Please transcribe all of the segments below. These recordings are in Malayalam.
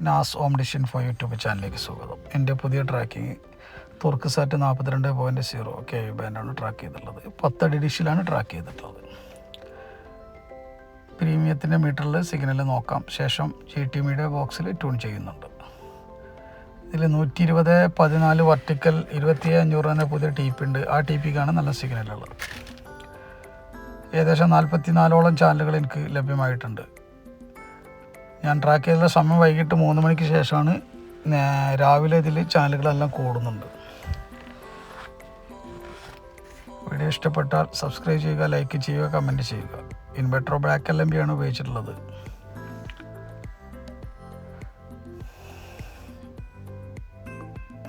നാസ് ഹോം ഡിഷൻ ഫോർ യൂട്യൂബ് ചാനലിലേക്ക് സ്വാഗതം. എൻ്റെ പുതിയ ട്രാക്കിങ് തുർക്ക്സാറ്റ് 42.0 KV ബാൻഡാണ് ട്രാക്ക് ചെയ്തിട്ടുള്ളത്. 10 അടി ഡിഷിലാണ് ട്രാക്ക് ചെയ്തിട്ടുള്ളത്. പ്രീമിയത്തിൻ്റെ മീറ്ററിൽ സിഗ്നൽ നോക്കാം. ശേഷം GTMയുടെ ബോക്സിൽ ട്യൂൺ ചെയ്യുന്നുണ്ട്. ഇതിൽ 120/14 വർട്ടിക്കൽ 27500 തന്നെ പുതിയ TP ഉണ്ട്. ആ TPക്കാണ് നല്ല സിഗ്നലുള്ളത്. ഏകദേശം 44ഓളം ചാനലുകൾ എനിക്ക് ലഭ്യമായിട്ടുണ്ട്. ഞാൻ ട്രാക്ക് ചെയ്ത സമയം വൈകിട്ട് 3 മണിക്ക് ശേഷമാണ്. രാവിലെ ഇതിൽ ചാനലുകളെല്ലാം കൂടുന്നുണ്ട്. വീഡിയോ ഇഷ്ടപ്പെട്ടാൽ സബ്സ്ക്രൈബ് ചെയ്യുക, ലൈക്ക് ചെയ്യുക, കമൻറ്റ് ചെയ്യുക. ഇൻവെർട്ടർ ബ്ലാക്ക് LMB ആണ് ഉപയോഗിച്ചിട്ടുള്ളത്.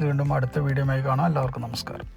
വീണ്ടും അടുത്ത വീഡിയോയുമായി കാണാം. എല്ലാവർക്കും നമസ്കാരം.